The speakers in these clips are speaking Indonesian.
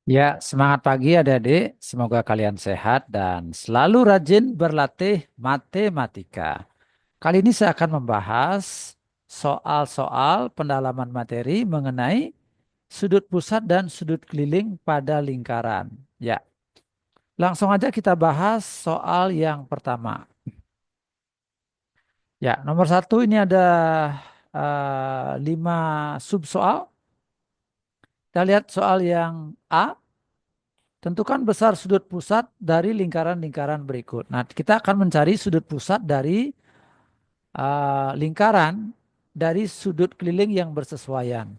Ya, semangat pagi adik-adik. Semoga kalian sehat dan selalu rajin berlatih matematika. Kali ini saya akan membahas soal-soal pendalaman materi mengenai sudut pusat dan sudut keliling pada lingkaran. Ya, langsung aja kita bahas soal yang pertama. Ya, nomor satu ini ada 5 sub soal. Kita lihat soal yang A. Tentukan besar sudut pusat dari lingkaran-lingkaran berikut. Nah, kita akan mencari sudut pusat dari lingkaran dari sudut keliling yang bersesuaian.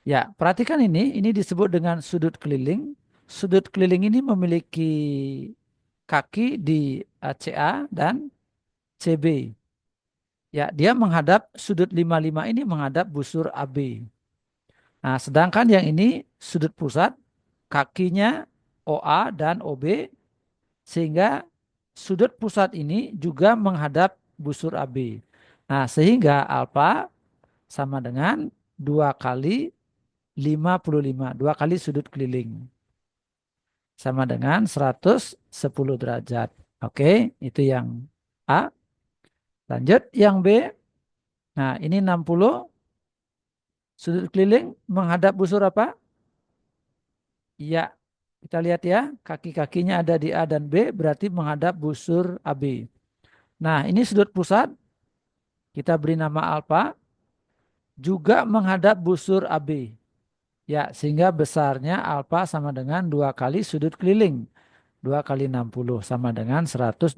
Ya, perhatikan ini disebut dengan sudut keliling. Sudut keliling ini memiliki kaki di CA dan CB. Ya, dia menghadap sudut 55 ini menghadap busur AB. Nah, sedangkan yang ini sudut pusat kakinya OA dan OB sehingga sudut pusat ini juga menghadap busur AB. Nah, sehingga alfa sama dengan 2 kali 55, 2 kali sudut keliling. Sama dengan 110 derajat. Oke, itu yang A. Lanjut yang B. Nah, ini 60 sudut keliling menghadap busur apa? Ya, kita lihat ya, kaki-kakinya ada di A dan B, berarti menghadap busur AB. Nah, ini sudut pusat, kita beri nama alfa, juga menghadap busur AB. Ya, sehingga besarnya alfa sama dengan 2 kali sudut keliling. 2 kali 60 sama dengan 120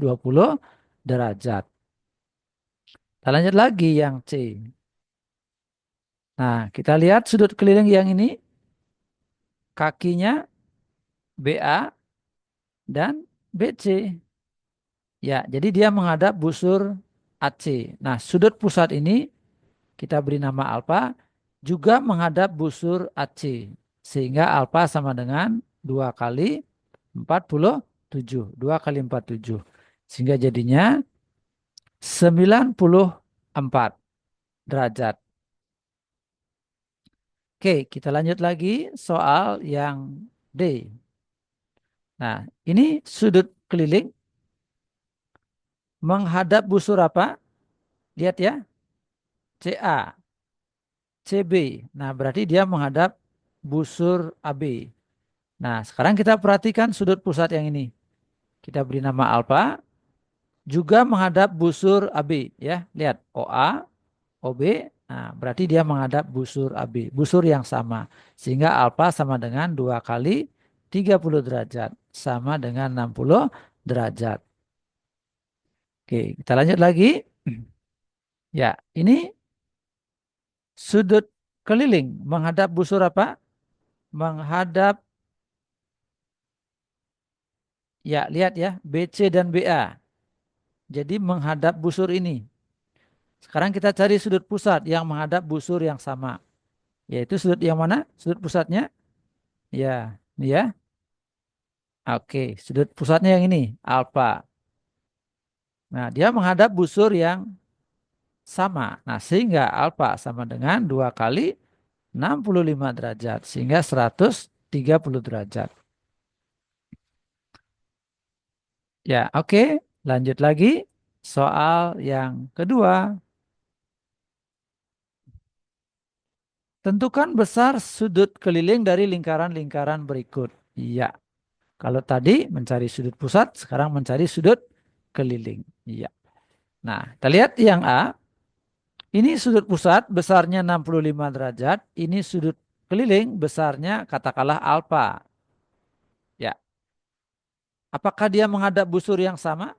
derajat. Kita lanjut lagi yang C. Nah, kita lihat sudut keliling yang ini, kakinya BA dan BC. Ya, jadi dia menghadap busur AC. Nah, sudut pusat ini kita beri nama alfa, juga menghadap busur AC. Sehingga alfa sama dengan 2 kali 47. 2 kali 47. Sehingga jadinya 94 derajat. Oke, kita lanjut lagi soal yang D. Nah, ini sudut keliling menghadap busur apa? Lihat ya, CA, CB. Nah, berarti dia menghadap busur AB. Nah, sekarang kita perhatikan sudut pusat yang ini. Kita beri nama alfa, juga menghadap busur AB. Ya, lihat OA, OB. Nah, berarti dia menghadap busur AB, busur yang sama. Sehingga alfa sama dengan 2 kali 30 derajat. Sama dengan 60 derajat. Oke, kita lanjut lagi. Ya, ini sudut keliling menghadap busur apa? Menghadap, ya lihat ya, BC dan BA. Jadi menghadap busur ini. Sekarang kita cari sudut pusat yang menghadap busur yang sama. Yaitu sudut yang mana? Sudut pusatnya? Ya, ini ya. Oke, sudut pusatnya yang ini, alfa. Nah, dia menghadap busur yang sama. Nah, sehingga alfa sama dengan 2 kali 65 derajat. Sehingga 130 derajat. Ya, oke. Lanjut lagi. Soal yang kedua. Tentukan besar sudut keliling dari lingkaran-lingkaran berikut. Iya. Kalau tadi mencari sudut pusat, sekarang mencari sudut keliling. Iya. Nah, kita lihat yang A. Ini sudut pusat besarnya 65 derajat. Ini sudut keliling besarnya katakanlah alfa. Ya. Apakah dia menghadap busur yang sama?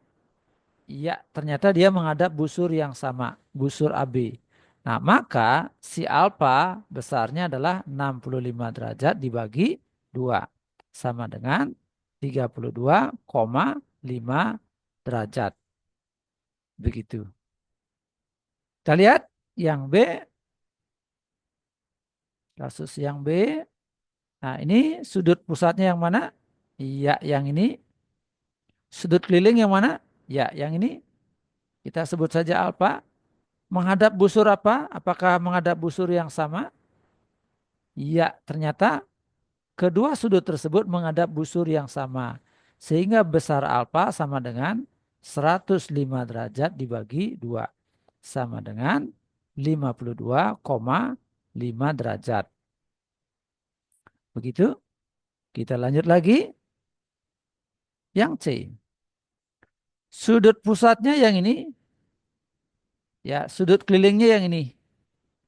Iya, ternyata dia menghadap busur yang sama, busur AB. Nah, maka si alfa besarnya adalah 65 derajat dibagi 2. Sama dengan 32,5 derajat. Begitu. Kita lihat yang B, kasus yang B. Nah, ini sudut pusatnya yang mana? Iya, yang ini. Sudut keliling yang mana? Ya, yang ini. Kita sebut saja alfa. Menghadap busur apa? Apakah menghadap busur yang sama? Iya, ternyata kedua sudut tersebut menghadap busur yang sama. Sehingga besar alfa sama dengan 105 derajat dibagi 2. Sama dengan 52,5 derajat. Begitu. Kita lanjut lagi. Yang C. Sudut pusatnya yang ini. Ya, sudut kelilingnya yang ini.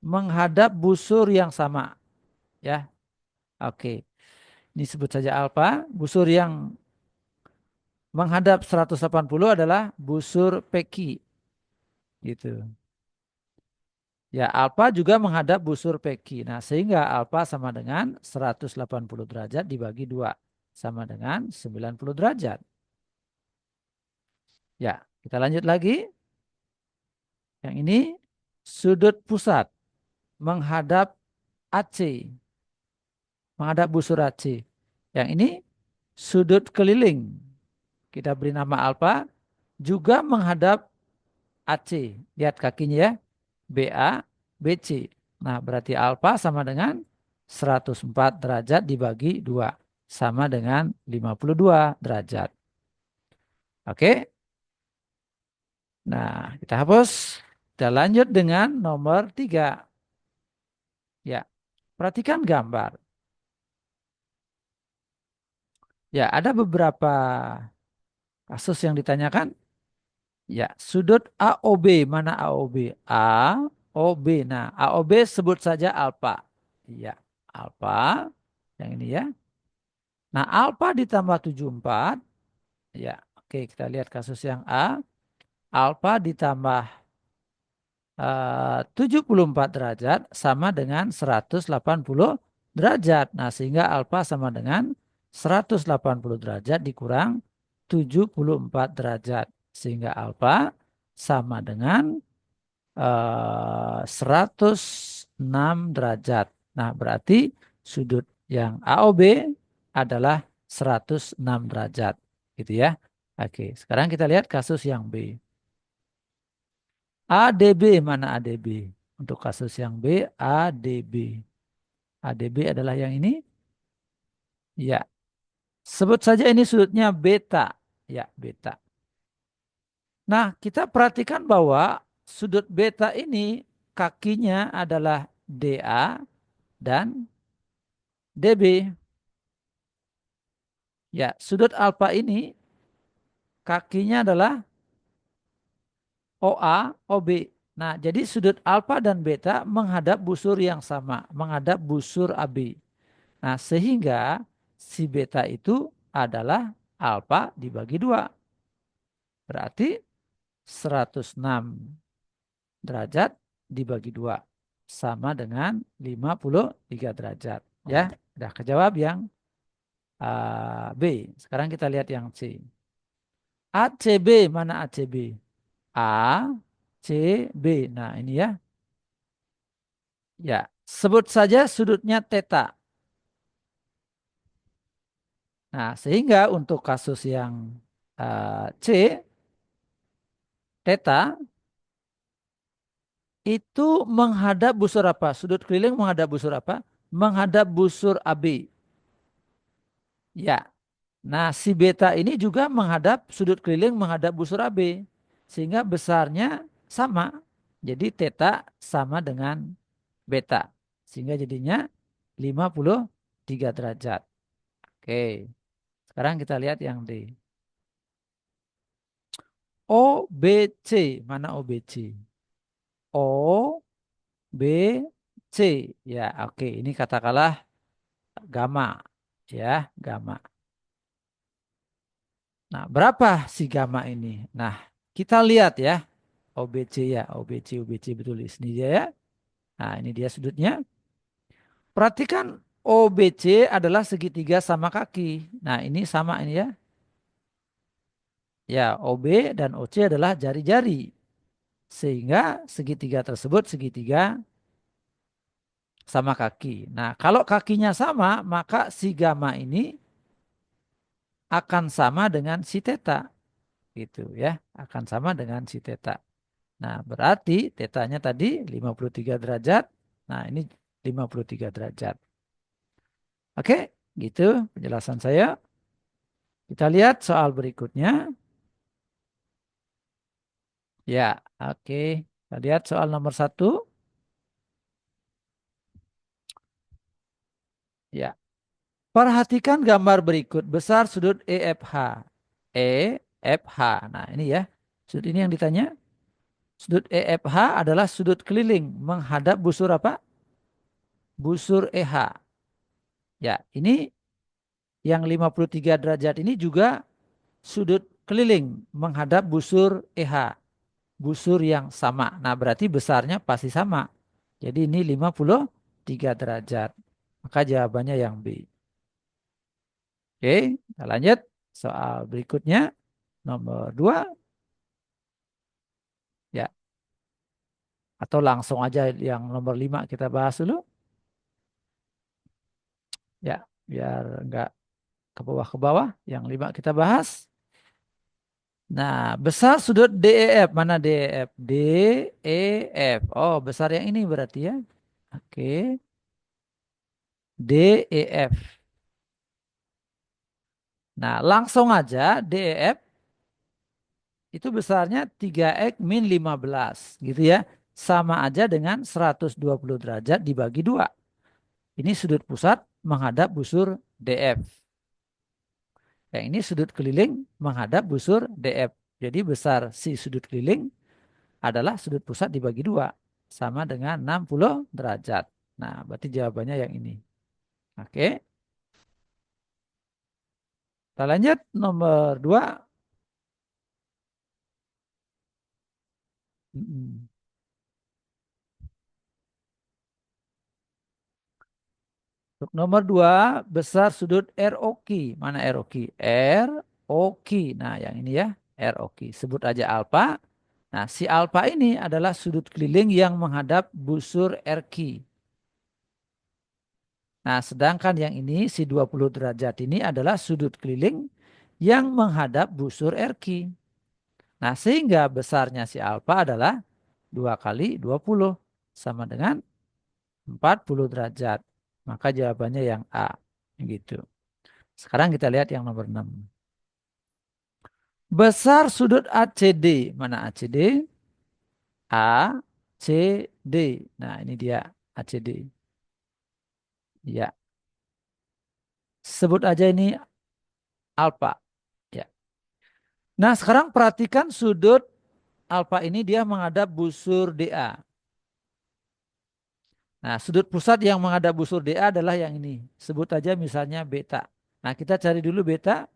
Menghadap busur yang sama. Ya, oke. Ini sebut saja alfa. Busur yang menghadap 180 adalah busur PQ. Gitu. Ya, alfa juga menghadap busur PQ. Nah, sehingga alfa sama dengan 180 derajat dibagi 2. Sama dengan 90 derajat. Ya, kita lanjut lagi. Yang ini sudut pusat menghadap AC. Menghadap busur AC. Yang ini sudut keliling. Kita beri nama alfa. Juga menghadap AC. Lihat kakinya ya. BA, BC. Nah, berarti alfa sama dengan 104 derajat dibagi 2. Sama dengan 52 derajat. Oke. Nah, kita hapus. Kita lanjut dengan nomor 3. Ya, perhatikan gambar. Ya, ada beberapa kasus yang ditanyakan. Ya, sudut AOB. Mana AOB? AOB. Nah, AOB sebut saja alfa. Ya, alfa. Yang ini ya. Nah, alfa ditambah 74. Ya, oke, kita lihat kasus yang A. Alfa ditambah 74 derajat sama dengan 180 derajat. Nah, sehingga alfa sama dengan 180 derajat dikurang 74 derajat. Sehingga alfa sama dengan 106 derajat. Nah, berarti sudut yang AOB adalah 106 derajat. Gitu ya. Oke, sekarang kita lihat kasus yang B. ADB, mana ADB? Untuk kasus yang B, ADB. ADB adalah yang ini. Ya, sebut saja ini sudutnya beta. Ya, beta. Nah, kita perhatikan bahwa sudut beta ini kakinya adalah DA dan DB. Ya, sudut alfa ini kakinya adalah OA, OB. Nah, jadi sudut alfa dan beta menghadap busur yang sama, menghadap busur AB. Nah, sehingga si beta itu adalah alfa dibagi 2. Berarti 106 derajat dibagi 2 sama dengan 53 derajat. Ya, udah kejawab yang B. Sekarang kita lihat yang C. ACB, mana ACB? ACB. Nah, ini ya. Ya, sebut saja sudutnya theta. Nah, sehingga untuk kasus yang C, theta itu menghadap busur apa? Sudut keliling menghadap busur apa? Menghadap busur AB. Ya. Nah, si beta ini juga menghadap sudut keliling menghadap busur AB. Sehingga besarnya sama. Jadi theta sama dengan beta. Sehingga jadinya 53 derajat. Oke. Sekarang kita lihat yang D. OBC. Mana OBC? O, B, C. Ya, oke. Ini katakanlah gamma. Ya, gamma. Nah, berapa si gamma ini? Nah, kita lihat ya. OBC ya. OBC, OBC betul di sini dia ya. Nah, ini dia sudutnya. Perhatikan OBC adalah segitiga sama kaki. Nah, ini sama ini ya. Ya, OB dan OC adalah jari-jari. Sehingga segitiga tersebut segitiga sama kaki. Nah, kalau kakinya sama, maka si gamma ini akan sama dengan si theta. Gitu ya, akan sama dengan si theta. Nah, berarti tetanya tadi 53 derajat. Nah, ini 53 derajat. Oke? Gitu penjelasan saya. Kita lihat soal berikutnya. Ya, oke. Kita lihat soal nomor satu. Ya, perhatikan gambar berikut. Besar sudut EFH. EFH. Nah, ini ya. Sudut ini yang ditanya. Sudut EFH adalah sudut keliling menghadap busur apa? Busur EH. Ya, ini yang 53 derajat ini juga sudut keliling menghadap busur EH. Busur yang sama. Nah, berarti besarnya pasti sama. Jadi ini 53 derajat. Maka jawabannya yang B. Oke, kita lanjut. Soal berikutnya, nomor 2. Ya, atau langsung aja yang nomor 5 kita bahas dulu. Ya, biar nggak ke bawah. Yang 5 kita bahas. Nah, besar sudut DEF. Mana DEF? DEF. Oh, besar yang ini berarti ya. Oke. DEF. Nah, langsung aja DEF itu besarnya 3x min 15. Gitu ya. Sama aja dengan 120 derajat dibagi 2. Ini sudut pusat menghadap busur DF. Yang ini sudut keliling menghadap busur DF. Jadi besar si sudut keliling adalah sudut pusat dibagi 2. Sama dengan 60 derajat. Nah, berarti jawabannya yang ini. Oke. Kita lanjut nomor 2. Mm-mm. Untuk nomor 2, besar sudut ROQ. Mana ROQ? ROQ. Nah, yang ini ya, ROQ. Sebut aja alfa. Nah, si alfa ini adalah sudut keliling yang menghadap busur RQ. Nah, sedangkan yang ini, si 20 derajat ini adalah sudut keliling yang menghadap busur RQ. Nah, sehingga besarnya si alfa adalah 2 kali 20. Sama dengan 40 derajat. Maka jawabannya yang A. Gitu. Sekarang kita lihat yang nomor 6. Besar sudut ACD. Mana ACD? ACD. Nah, ini dia ACD. Ya, sebut aja ini alfa. Ya. Nah, sekarang perhatikan sudut alfa ini dia menghadap busur DA. Nah, sudut pusat yang menghadap busur DA adalah yang ini. Sebut aja misalnya beta. Nah, kita cari dulu beta.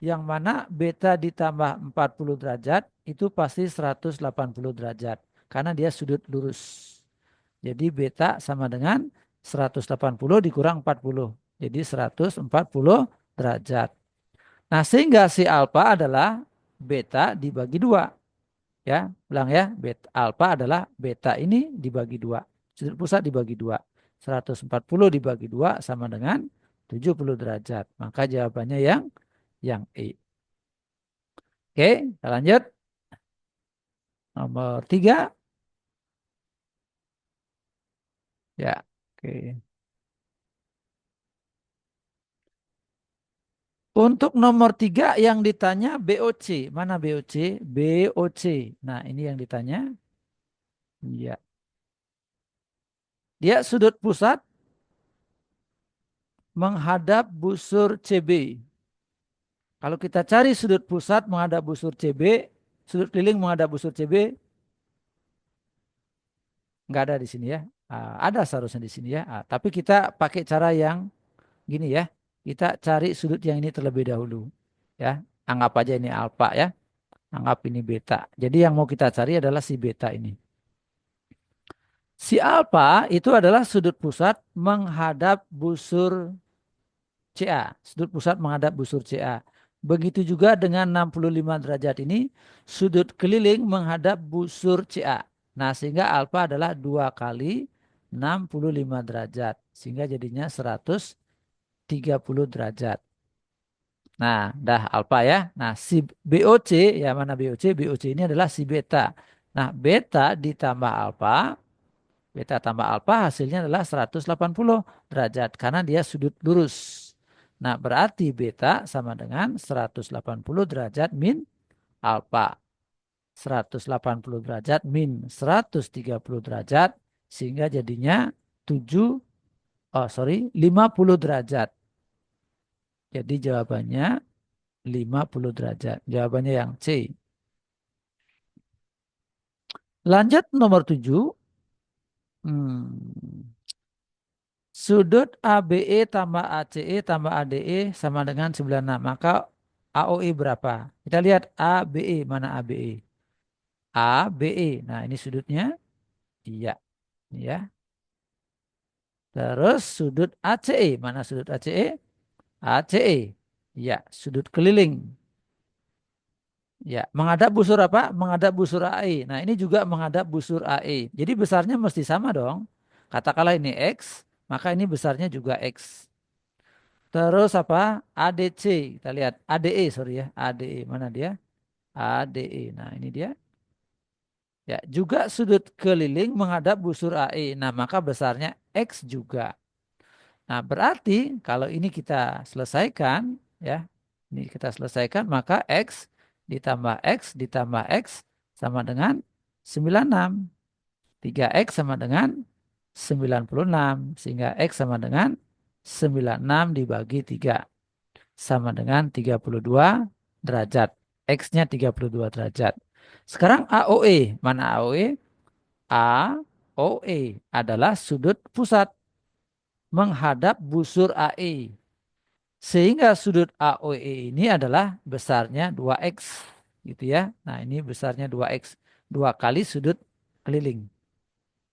Yang mana beta ditambah 40 derajat itu pasti 180 derajat. Karena dia sudut lurus. Jadi beta sama dengan 180 dikurang 40. Jadi 140 derajat. Nah, sehingga si alfa adalah beta dibagi 2. Ya, ulang ya. Beta, alfa adalah beta ini dibagi 2. Sudut pusat dibagi 2. 140 dibagi 2 sama dengan 70 derajat. Maka jawabannya yang E. Oke, kita lanjut. Nomor 3. Ya, oke. Untuk nomor 3 yang ditanya BOC. Mana BOC? BOC. Nah, ini yang ditanya. Ya. Dia sudut pusat menghadap busur CB. Kalau kita cari sudut pusat menghadap busur CB, sudut keliling menghadap busur CB, nggak ada di sini ya. Ada seharusnya di sini ya. Tapi kita pakai cara yang gini ya. Kita cari sudut yang ini terlebih dahulu. Ya, anggap aja ini alfa ya. Anggap ini beta. Jadi yang mau kita cari adalah si beta ini. Si alfa itu adalah sudut pusat menghadap busur CA. Sudut pusat menghadap busur CA. Begitu juga dengan 65 derajat ini, sudut keliling menghadap busur CA. Nah, sehingga alfa adalah 2 kali 65 derajat. Sehingga jadinya 130 derajat. Nah, dah alfa ya. Nah, si BOC, ya mana BOC? BOC ini adalah si beta. Nah, beta ditambah alfa, beta tambah alfa hasilnya adalah 180 derajat. Karena dia sudut lurus. Nah, berarti beta sama dengan 180 derajat min alfa. 180 derajat min 130 derajat sehingga jadinya 7 50 derajat. Jadi jawabannya 50 derajat. Jawabannya yang C. Lanjut nomor 7. Hmm. Sudut ABE tambah ACE tambah ADE sama dengan 96. Maka AOE berapa? Kita lihat ABE. Mana ABE? ABE. Nah, ini sudutnya. Iya. Ya. Terus sudut ACE. Mana sudut ACE? ACE. Ya, sudut keliling. Ya, menghadap busur apa? Menghadap busur AE. Nah, ini juga menghadap busur AE. Jadi besarnya mesti sama dong. Katakanlah ini X, maka ini besarnya juga X. Terus apa? ADC. Kita lihat. ADE, sorry ya. ADE. Mana dia? ADE. Nah, ini dia. Ya, juga sudut keliling menghadap busur AE. Nah, maka besarnya X juga. Nah, berarti kalau ini kita selesaikan, ya, ini kita selesaikan, maka ditambah X sama dengan 96. 3X sama dengan 96. Sehingga X sama dengan 96 dibagi 3. Sama dengan 32 derajat. X-nya 32 derajat. Sekarang AOE. Mana AOE? AOE adalah sudut pusat menghadap busur AE. Sehingga sudut AOE ini adalah besarnya 2X. Gitu ya. Nah, ini besarnya 2X. 2 kali sudut keliling.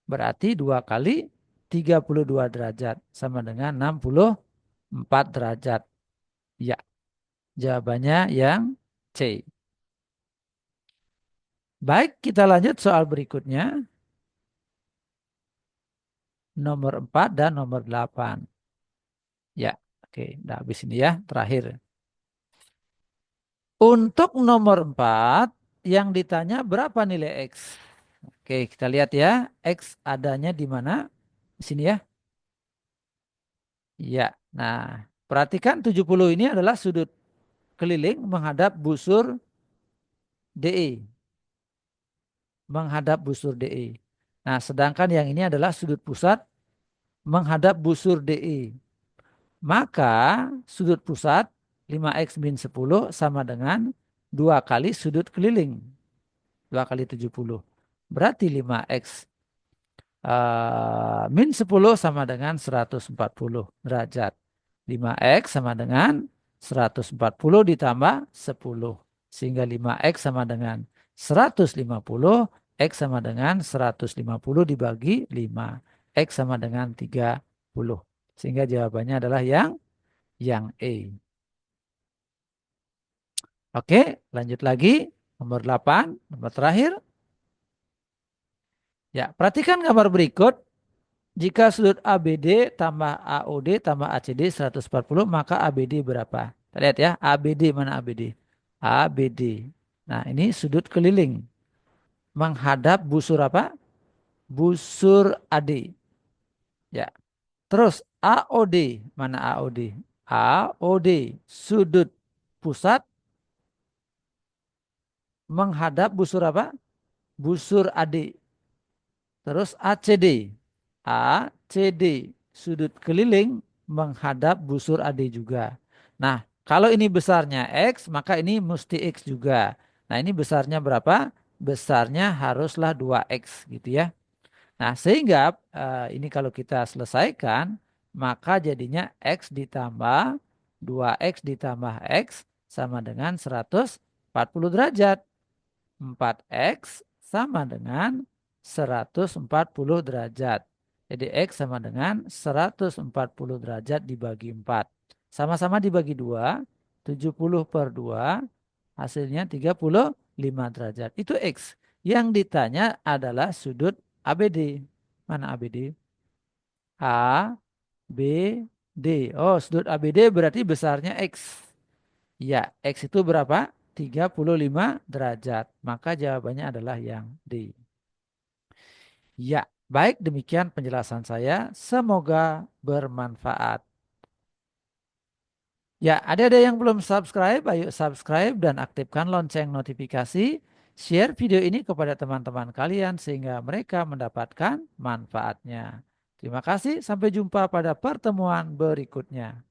Berarti 2 kali 32 derajat. Sama dengan 64 derajat. Ya, jawabannya yang C. Baik, kita lanjut soal berikutnya. Nomor 4 dan nomor 8. Ya, oke. Udah habis ini ya, terakhir. Untuk nomor 4, yang ditanya berapa nilai X? Oke, kita lihat ya. X adanya di mana? Di sini ya. Ya, nah perhatikan 70 ini adalah sudut keliling menghadap busur DE. Menghadap busur DE. Nah, sedangkan yang ini adalah sudut pusat menghadap busur DE. Maka sudut pusat 5X min 10 sama dengan 2 kali sudut keliling. 2 kali 70. Berarti 5X min 10 sama dengan 140 derajat. 5X sama dengan 140 ditambah 10. Sehingga 5X sama dengan 150. X sama dengan 150 dibagi 5. X sama dengan 30. Sehingga jawabannya adalah yang E. Oke, lanjut lagi. Nomor 8, nomor terakhir. Ya, perhatikan gambar berikut. Jika sudut ABD tambah AOD tambah ACD 140, maka ABD berapa? Kita lihat ya, ABD mana ABD? ABD. Nah, ini sudut keliling. Menghadap busur apa? Busur AD. Ya. Terus AOD, mana AOD? AOD, sudut pusat menghadap busur apa? Busur AD. Terus ACD. ACD. Sudut keliling menghadap busur AD juga. Nah, kalau ini besarnya X, maka ini mesti X juga. Nah, ini besarnya berapa? Besarnya haruslah 2X gitu ya. Nah, sehingga ini kalau kita selesaikan, maka jadinya X ditambah 2X ditambah X sama dengan 140 derajat. 4X sama dengan 140 derajat. Jadi X sama dengan 140 derajat dibagi 4. Sama-sama dibagi 2, 70 per 2, hasilnya 35 derajat. Itu X. Yang ditanya adalah sudut ABD. Mana ABD? A, B, D. Oh, sudut ABD berarti besarnya X. Ya, X itu berapa? 35 derajat. Maka jawabannya adalah yang D. Ya, baik demikian penjelasan saya. Semoga bermanfaat. Ya, ada yang belum subscribe, ayo subscribe dan aktifkan lonceng notifikasi. Share video ini kepada teman-teman kalian sehingga mereka mendapatkan manfaatnya. Terima kasih, sampai jumpa pada pertemuan berikutnya.